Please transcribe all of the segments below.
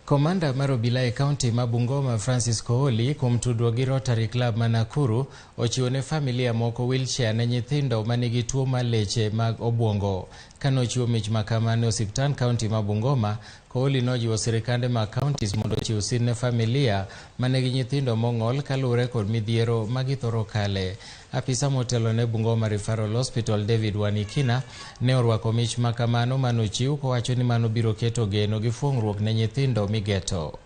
Komanda Marobilai County Mabungoma Francis Koholi kumtudwa gi Rotary Club Manakuru ochiwone familia moko wheelchair ne nyithindo manigi tuo mar leche mag Ubongo. Kanochiwo mich makamane osiptal County Mabungoma, Koholi nojiwo sirikande mag counties mondo ochiw sir ne familia manigi nyithindo mong'ol kaluwore kod midhiero magithoro kale. Afisa motelo ne Bungoma Referral Hospital David Wanikina ne orwako mich makamano manochiw kowacho ni mano biro keto geno gi fuong'ruok ne nyithindo migeto.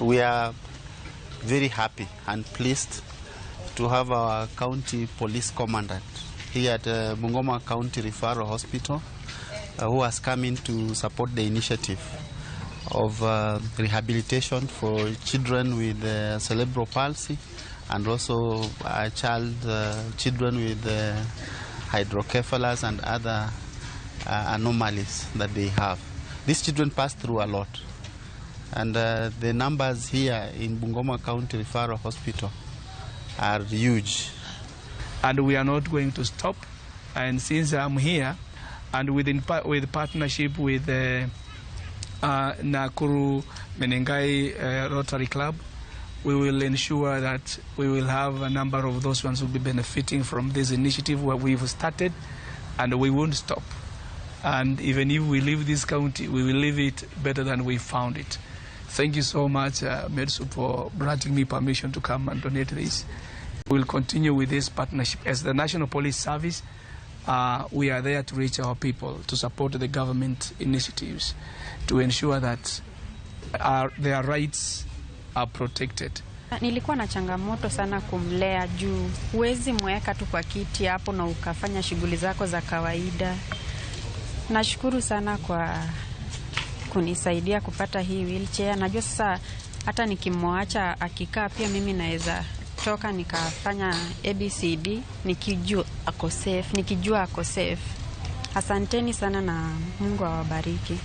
We are very happy and pleased to have our county police commandant here at Bungoma County Referral Hospital who has come in to support the initiative of rehabilitation for children with cerebral palsy and also children with hydrocephalus and other anomalies that they have. These children pass through a lot. And the numbers here in Bungoma County Referral Hospital are huge. And we are not going to stop. And since I'm here, and with partnership with Nakuru Menengai Rotary Club, we will ensure that we will have a number of those ones who will be benefiting from this initiative where we've started, and we won't stop. And even if we leave this county, we will leave it better than we found it. Thank you so much, Medsu, for granting me permission to come and donate this. We will continue with this partnership. As the National Police Service, we are there to reach our people, to support the government initiatives, to ensure that their rights are protected. Nilikuwa na changamoto sana kumlea juu huwezi mweka tu kwa kiti hapo na ukafanya shughuli zako za kawaida. Nashukuru sana kwa kunisaidia kupata hii wheelchair. Najua sasa hata nikimwacha akikaa pia mimi naweza toka nikafanya ABCD nikijua ako safe. Asanteni sana na Mungu awabariki.